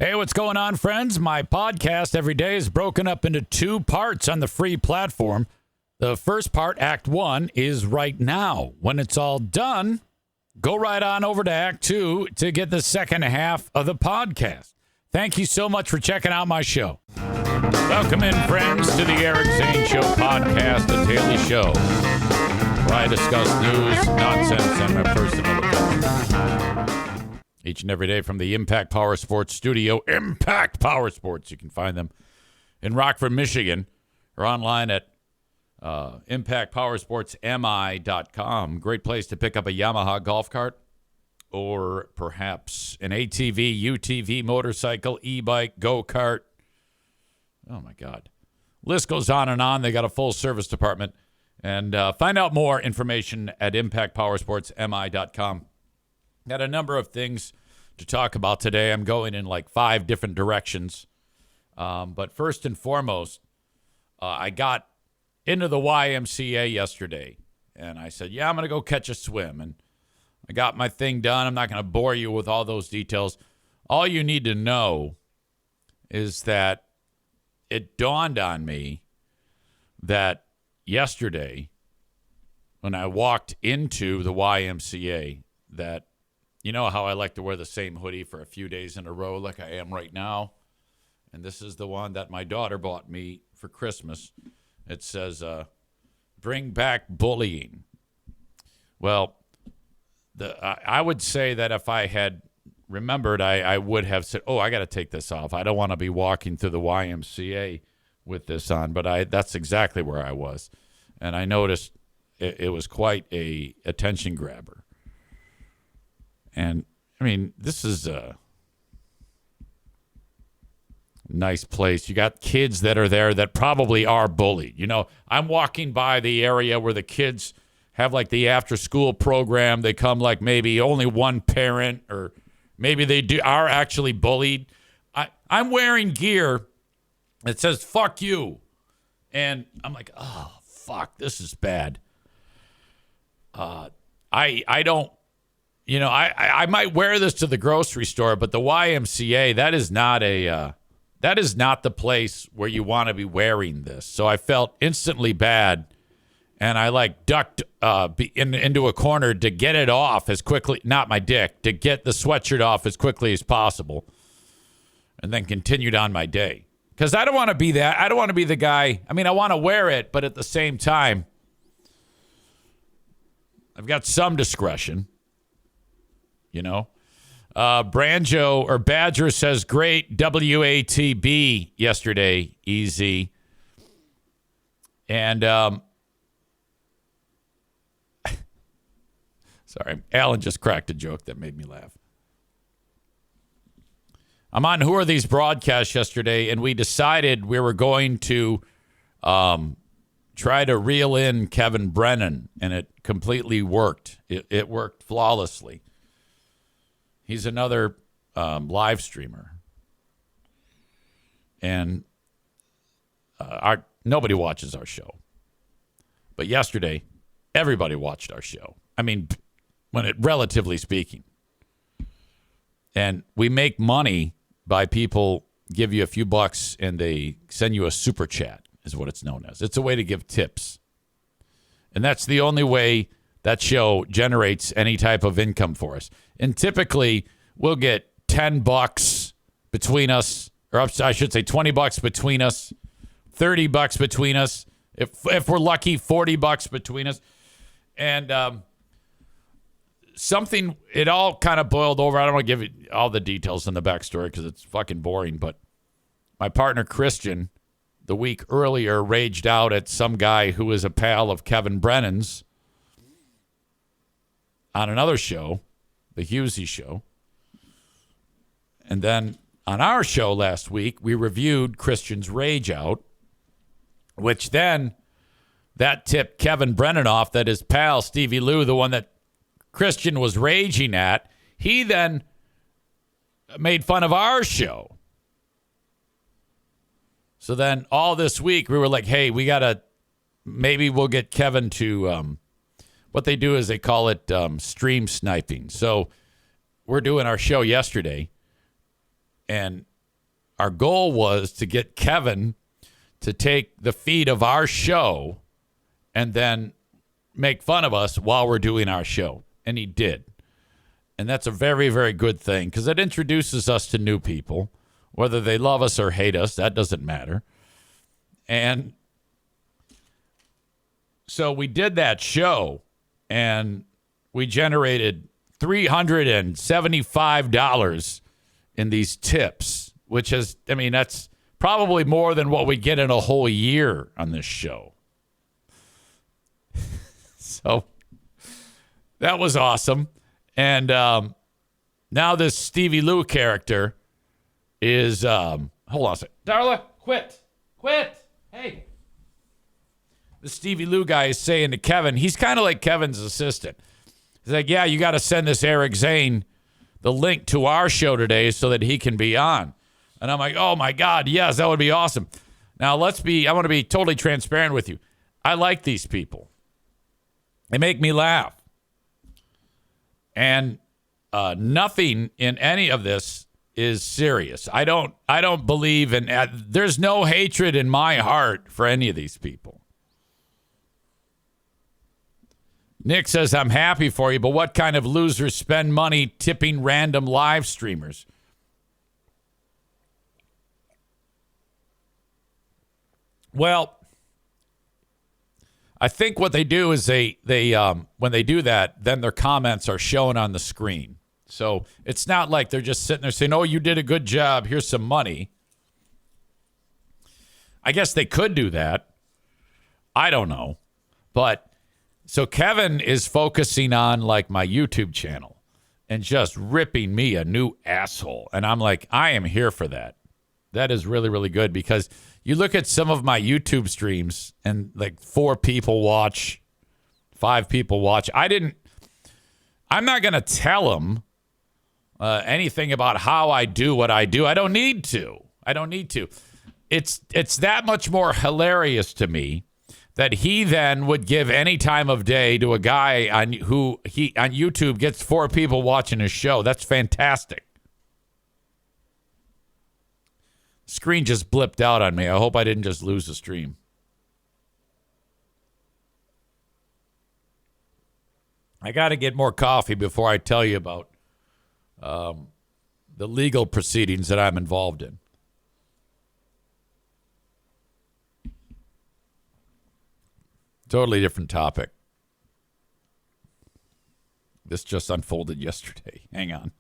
Hey, what's going on, friends? My podcast every day is broken up into two parts on the free platform. The first part, Act 1, is right now. When it's all done, go right on over to Act 2 to get the second half of the podcast. Thank you so much for checking out my show. Welcome in, friends, to the Eric Zane Show podcast, a daily show where I discuss news, nonsense, and my personal opinions. Each and every day from the Impact Power Sports studio, Impact Power Sports. You can find them in Rockford, Michigan, or online at impactpowersportsmi.com. Great place to pick up a Yamaha golf cart or perhaps an ATV, UTV, motorcycle, e-bike, go-kart. Oh, my God. List goes on and on. They got a full service department. And find out more information at impactpowersportsmi.com. Got a number of things to talk about today. I'm going in like 5 different directions. But first and foremost, I got into the YMCA yesterday. And I said, I'm going to go catch a swim. And I got my thing done. I'm not going to bore you with all those details. All you need to know is that it dawned on me that yesterday when I walked into the YMCA that you know how I like to wear the same hoodie for a few days in a row like I am right now? And this is the one that my daughter bought me for Christmas. It says, bring back bullying. Well, I would say that if I had remembered, I would have said, I got to take this off. I don't want to be walking through the YMCA with this on. But that's exactly where I was. And I noticed it was quite a attention grabber. And, I mean, this is a nice place. You got kids that are there that probably are bullied. You know, I'm walking by the area where the kids have, like, the after-school program. They come, like, maybe only one parent, or maybe they are actually bullied. I'm wearing gear that says, fuck you. And I'm like, oh, fuck, this is bad. I don't. You know, I might wear this to the grocery store, but the YMCA, that is not the place where you want to be wearing this. So I felt instantly bad, and I ducked into a corner to get it off as quickly, not my dick, to get the sweatshirt off as quickly as possible, and then continued on my day. Because I don't want to be that. I don't want to be the guy. I mean, I want to wear it, but at the same time, I've got some discretion. You know, Badger says, great WATB yesterday, EZ. And, sorry, Alan just cracked a joke that made me laugh. I'm on Who Are These broadcasts yesterday, and we decided we were going to try to reel in Kevin Brennan, and it completely worked. It worked flawlessly. He's another live streamer. And nobody watches our show. But yesterday, everybody watched our show. I mean, relatively speaking. And we make money by people give you a few bucks and they send you a super chat, is what it's known as. It's a way to give tips. And that's the only way that show generates any type of income for us. And typically, we'll get $10 between us, or I should say $20 between us, $30 between us. If we're lucky, $40 between us. And it all kind of boiled over. I don't want to give you all the details in the backstory because it's fucking boring. But my partner, Christian, the week earlier, raged out at some guy who is a pal of Kevin Brennan's on another show, the Hughesy Show. And then on our show last week, we reviewed Christian's rage out, which then that tipped Kevin Brennan off that his pal, Stevie Lou, the one that Christian was raging at, he then made fun of our show. So then all this week, we were like, hey, maybe we'll get Kevin to, what they do is they call it stream sniping. So we're doing our show yesterday, and our goal was to get Kevin to take the feed of our show and then make fun of us while we're doing our show. And he did. And that's a very, very good thing because it introduces us to new people. Whether they love us or hate us, that doesn't matter. And so we did that show, and we generated $375 in these tips, which is, I mean, that's probably more than what we get in a whole year on this show. So that was awesome. And now this Stevie Lou character is, hold on a second. Darla, quit. Hey. The Stevie Lou guy is saying to Kevin, he's kind of like Kevin's assistant. He's like, yeah, you got to send this Eric Zane the link to our show today so that he can be on. And I'm like, oh my God, yes, that would be awesome. Now I want to be totally transparent with you. I like these people. They make me laugh. And nothing in any of this is serious. I don't believe in, there's no hatred in my heart for any of these people. Nick says, I'm happy for you, but what kind of losers spend money tipping random live streamers? Well, I think what they do is they when they do that, then their comments are shown on the screen. So it's not like they're just sitting there saying, oh, you did a good job, here's some money. I guess they could do that. I don't know. But so Kevin is focusing on like my YouTube channel and just ripping me a new asshole. And I'm like, I am here for that. That is really, really good because you look at some of my YouTube streams and like 4 people watch, 5 people watch. I'm not going to tell them anything about how I do what I do. I don't need to. It's that much more hilarious to me that he then would give any time of day to a guy on YouTube gets 4 people watching his show. That's fantastic. Screen just blipped out on me. I hope I didn't just lose the stream. I got to get more coffee before I tell you about the legal proceedings that I'm involved in. Totally different topic. This just unfolded yesterday. Hang on.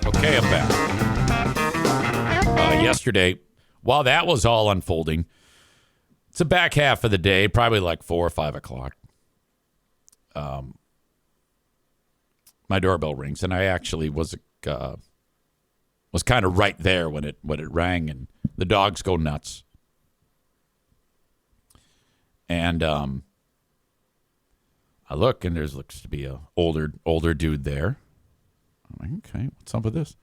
Okay, I'm back. Yesterday, while that was all unfolding, it's the back half of the day, probably like 4 or 5 o'clock. My doorbell rings, and I actually was kind of right there when it rang, and the dogs go nuts. And I look, and looks to be a older dude there. I'm like, okay, what's up with this?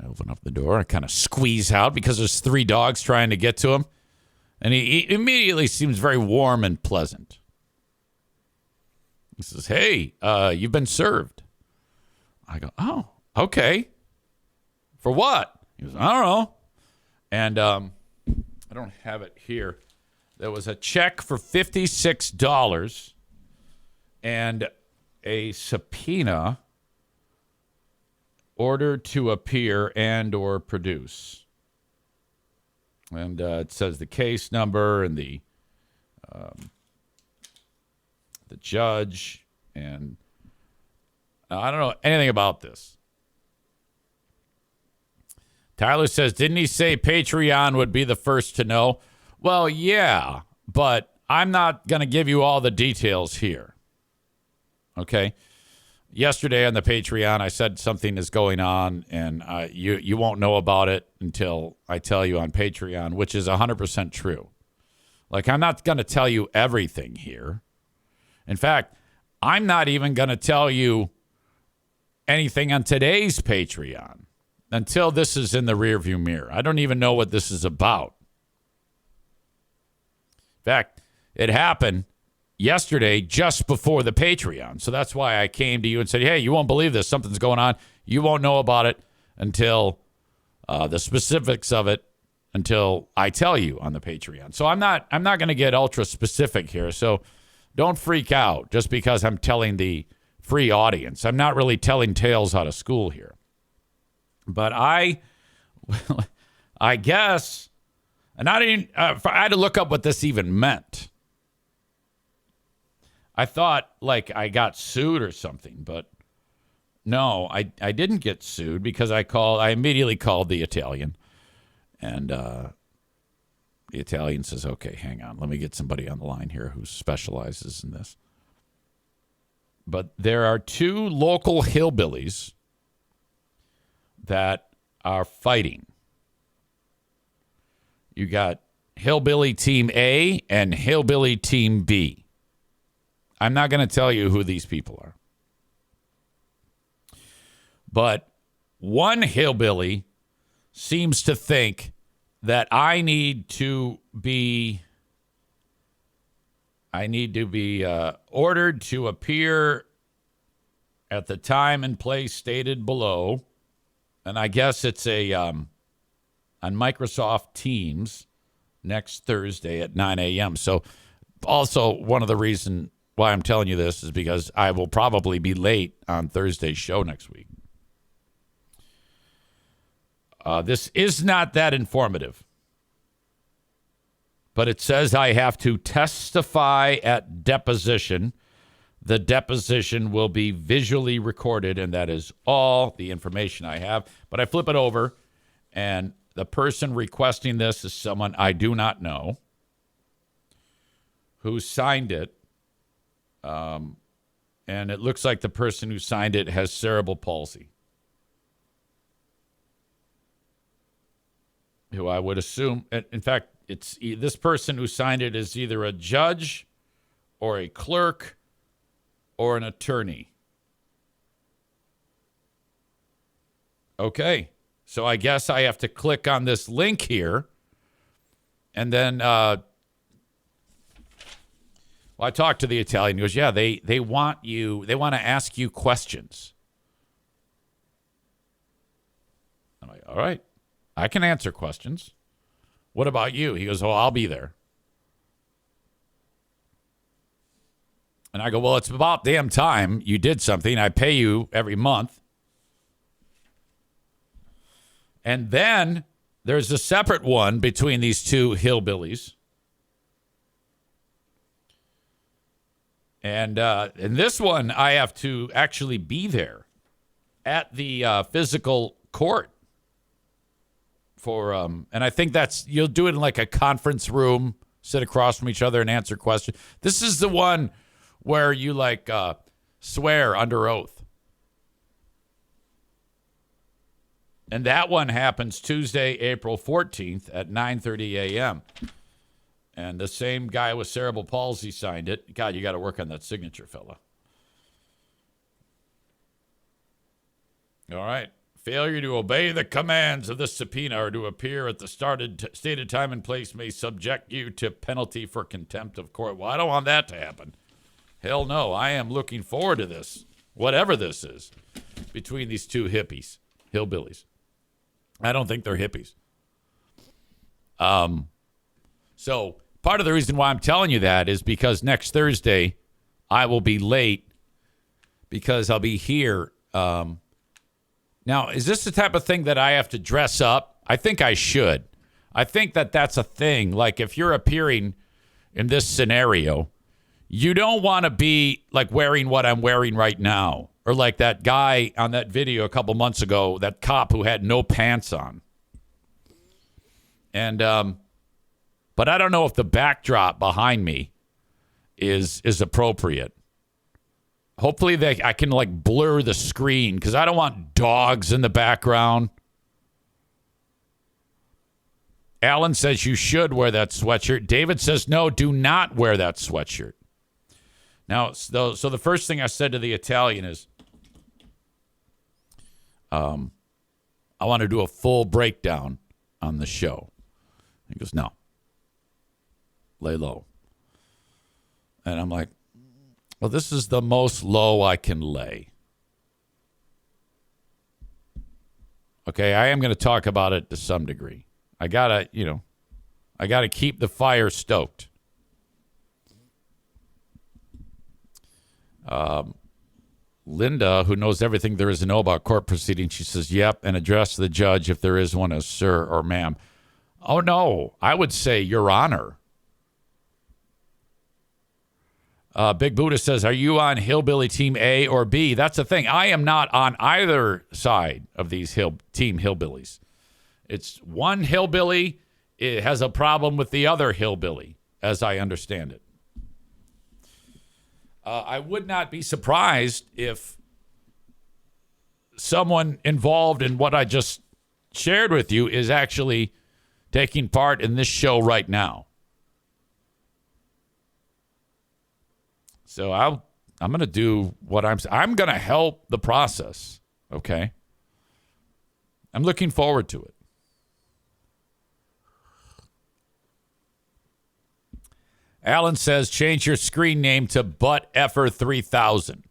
I open up the door. I kind of squeeze out because there's 3 dogs trying to get to him. And he immediately seems very warm and pleasant. He says, hey, you've been served. I go, oh, okay. For what? He goes, I don't know. And I don't have it here. There was a check for $56 and a subpoena ordered to appear and or produce. And it says the case number and the judge. And I don't know anything about this. Tyler says, didn't he say Patreon would be the first to know? Well, yeah, but I'm not going to give you all the details here. Okay? Yesterday on the Patreon, I said something is going on, and you won't know about it until I tell you on Patreon, which is 100% true. Like, I'm not going to tell you everything here. In fact, I'm not even going to tell you anything on today's Patreon until this is in the rearview mirror. I don't even know what this is about. In fact, it happened yesterday just before the Patreon. So that's why I came to you and said, hey, you won't believe this. Something's going on. You won't know about it until the specifics of it until I tell you on the Patreon. So I'm not going to get ultra specific here. So don't freak out just because I'm telling the free audience. I'm not really telling tales out of school here. But I guess, and I had to look up what this even meant. I thought like I got sued or something, but no, I didn't get sued because I immediately called the Italian, and the Italian says, okay, hang on, let me get somebody on the line here who specializes in this. But there are two local hillbillies that are fighting. You got Hillbilly Team A and Hillbilly Team B. I'm not going to tell you who these people are. But one hillbilly seems to think that I need to be ordered to appear at the time and place stated below. And I guess it's on Microsoft Teams next Thursday at 9 a.m. So also one of the reasons why I'm telling you this is because I will probably be late on Thursday's show next week. This is not that informative, but it says I have to testify at deposition. The deposition will be visually recorded, and that is all the information I have. But I flip it over, and the person requesting this is someone I do not know who signed it. And it looks like the person who signed it has cerebral palsy, who I would assume, in fact, it's this person who signed it is either a judge or a clerk or an attorney. Okay, so I guess I have to click on this link here, and then I talked to the Italian. He goes, yeah, they want to ask you questions. I'm like, all right, I can answer questions. What about you? He goes, oh, I'll be there. And I go, well, it's about damn time you did something. I pay you every month. And then there's a separate one between these two hillbillies. And in this one, I have to actually be there at the physical court for, and I think you'll do it in like a conference room, sit across from each other and answer questions. This is the one where you like swear under oath. And that one happens Tuesday, April 14th at 9:30 a.m. And the same guy with cerebral palsy signed it. God, you got to work on that signature, fella. All right. Failure to obey the commands of the subpoena or to appear at the stated time and place may subject you to penalty for contempt of court. Well, I don't want that to happen. Hell no. I am looking forward to this, whatever this is, between these two hillbillies. I don't think they're hippies. So part of the reason why I'm telling you that is because next Thursday I will be late because I'll be here. Now, is this the type of thing that I have to dress up? I think I should. I think that that's a thing. Like if you're appearing in this scenario, you don't want to be like wearing what I'm wearing right now. Or like that guy on that video a couple months ago, that cop who had no pants on. And, but I don't know if the backdrop behind me is appropriate. Hopefully I can like blur the screen because I don't want dogs in the background. Alan says you should wear that sweatshirt. David says, no, do not wear that sweatshirt. Now, so the first thing I said to the Italian is, I want to do a full breakdown on the show. He goes, no. Lay low. And I'm like, well, this is the most low I can lay. Okay, I am going to talk about it to some degree. I gotta keep the fire stoked. Linda, who knows everything there is to know about court proceedings, she says, yep, and address the judge if there is one as sir or ma'am. Oh, no, I would say your honor. Big Buddha says, are you on hillbilly team A or B? That's the thing. I am not on either side of these team hillbillies. It's one hillbilly. It has a problem with the other hillbilly, as I understand it. I would not be surprised if someone involved in what I just shared with you is actually taking part in this show right now. So I'm going to do what I'm going to help the process, okay? I'm looking forward to it. Alan says, change your screen name to Butt Effer 3000.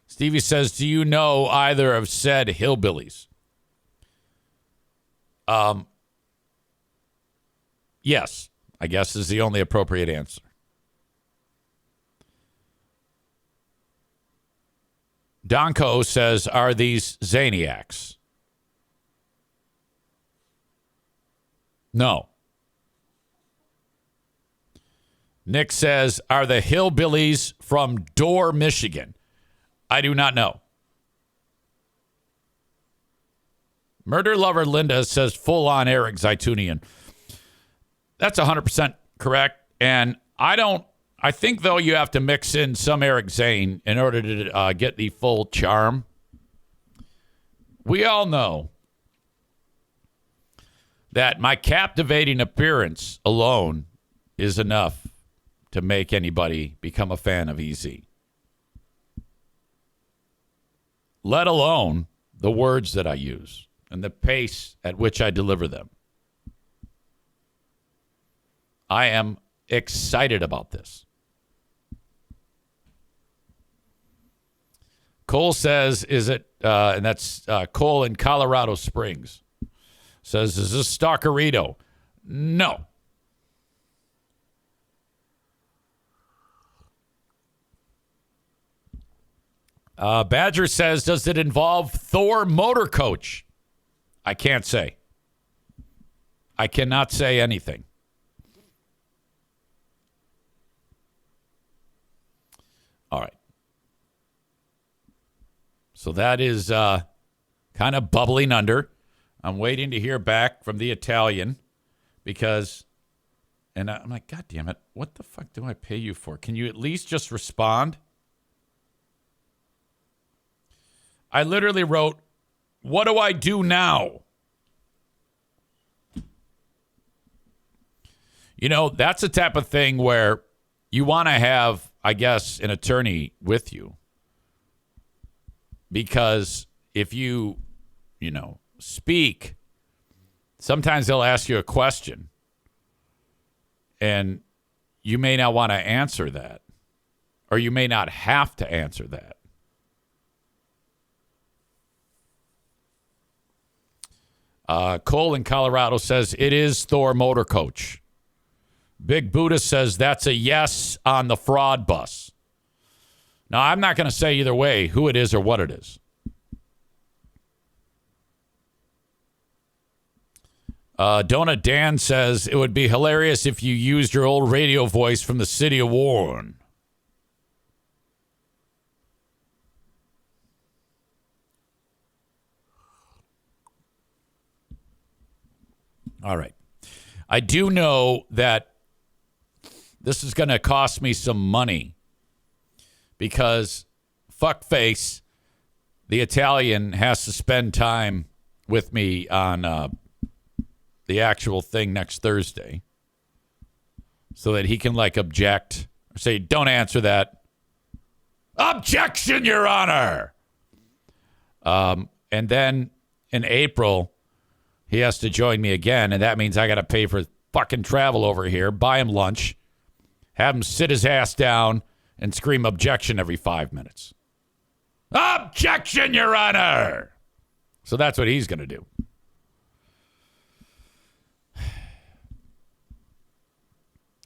Stevie says, do you know either of said hillbillies? Yes, I guess is the only appropriate answer. Donko says, are these Zaniacs? No. Nick says, are the hillbillies from Dorr, Michigan? I do not know. Murder Lover Linda says, full-on Eric Zaitunian. That's 100% correct. And I think, though, you have to mix in some Eric Zane in order to get the full charm. We all know that my captivating appearance alone is enough to make anybody become a fan of EZ. Let alone the words that I use and the pace at which I deliver them. I am excited about this. Cole says, is it, and that's Cole in Colorado Springs, says, is this Stalkerito? No. Badger says, does it involve Thor Motor Coach? I can't say. I cannot say anything. All right. So that is kind of bubbling under. I'm waiting to hear back from the Italian because, and I'm like, God damn it, what the fuck do I pay you for? Can you at least just respond? I literally wrote, what do I do now? You know, that's the type of thing where you want to have, I guess, an attorney with you. Because if you speak, sometimes they'll ask you a question. And you may not want to answer that. Or you may not have to answer that. Cole in Colorado says, it is Thor Motor Coach. Big Buddha says, that's a yes on the fraud bus. Now, I'm not going to say either way who it is or what it is. Donut Dan says, it would be hilarious if you used your old radio voice from the city of Warren. All right. I do know that this is going to cost me some money because fuckface, the Italian, has to spend time with me on the actual thing next Thursday so that he can, like, object or say, don't answer that. Objection, Your Honor. And then in April, he has to join me again, and that means I got to pay for fucking travel over here, buy him lunch, have him sit his ass down, and scream objection every 5 minutes. Objection, Your Honor. So that's what he's going to do.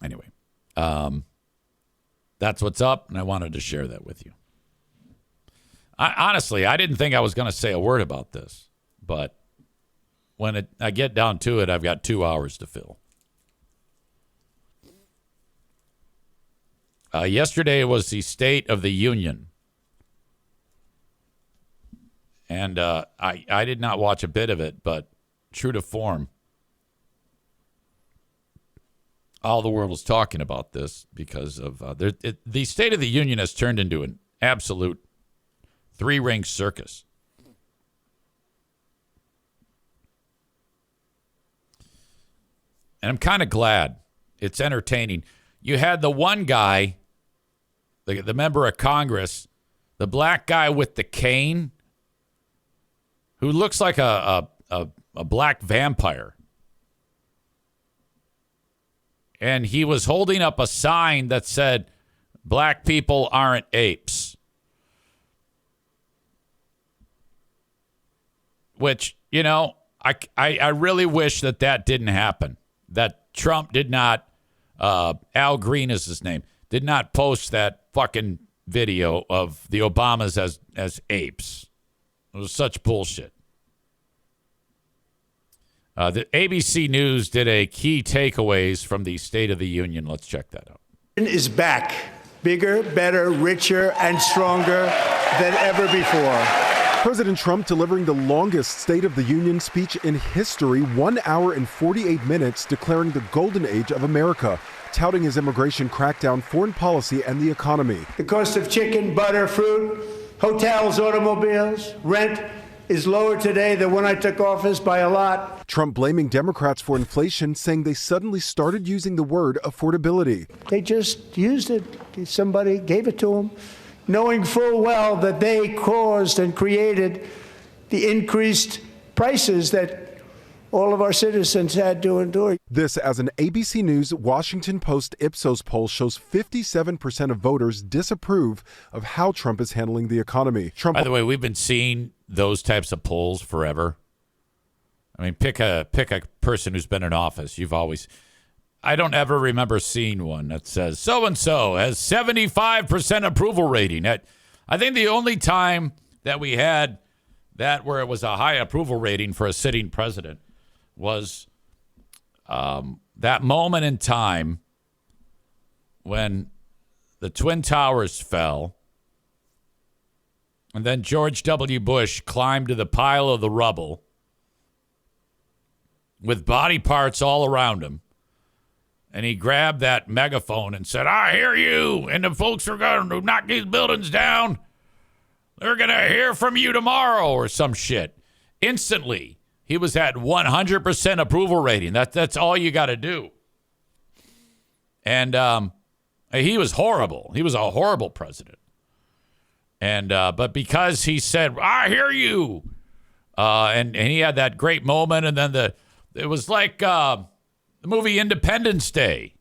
Anyway, that's what's up, and I wanted to share that with you. Honestly, I didn't think I was going to say a word about this, but when I get down to it, I've got 2 hours to fill. Yesterday was the State of the Union, and I did not watch a bit of it, but true to form, all the world was talking about this because of the State of the Union has turned into an absolute three-ring circus. And I'm kind of glad. It's entertaining. You had the one guy, the member of Congress, the black guy with the cane, who looks like a black vampire. And he was holding up a sign that said, "Black people aren't apes." Which, you know, I really wish that didn't happen. That Trump did not, Al Green is his name, did not post that fucking video of the Obamas as apes. It was such bullshit. The ABC News did a key takeaways from the State of the Union. Let's check that out. Is back, bigger, better, richer, and stronger than ever before. President Trump delivering the longest State of the Union speech in history, 1 hour and 48 minutes, declaring the golden age of America, touting his immigration crackdown, foreign policy, and the economy. The cost of chicken, butter, fruit, hotels, automobiles, rent is lower today than when I took office by a lot. Trump blaming Democrats for inflation, saying they suddenly started using the word affordability. They just used it. Somebody gave it to them, knowing full well that they caused and created the increased prices that all of our citizens had to endure. This as an ABC News Washington Post Ipsos poll shows 57% of voters disapprove of how Trump is handling the economy. Trump. By the way, we've been seeing those types of polls forever. I mean, pick a person who's been in office. I don't ever remember seeing one that says so-and-so has 75% approval rating. I think the only time that we had that where it was a high approval rating for a sitting president was that moment in time when the Twin Towers fell and then George W. Bush climbed to the pile of the rubble with body parts all around him. And he grabbed that megaphone and said, "I hear you, and the folks are going to knock these buildings down. They're going to hear from you tomorrow," or some shit. Instantly, he was at 100% approval rating. That's all you got to do. And he was horrible. He was a horrible president. And but because he said, "I hear you," and he had that great moment, and then it was like the movie Independence Day.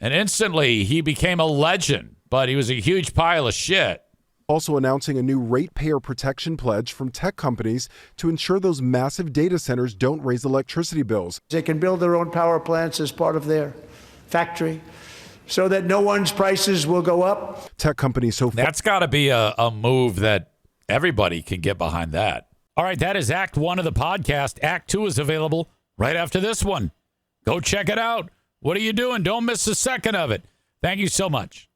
And instantly, he became a legend, but he was a huge pile of shit. Also announcing a new ratepayer protection pledge from tech companies to ensure those massive data centers don't raise electricity bills. They can build their own power plants as part of their factory so that no one's prices will go up. Tech companies so far. That's got to be a move that everybody can get behind that. All right, that is Act 1 of the podcast. Act 2 is available right after this one. Go check it out. What are you doing? Don't miss a second of it. Thank you so much.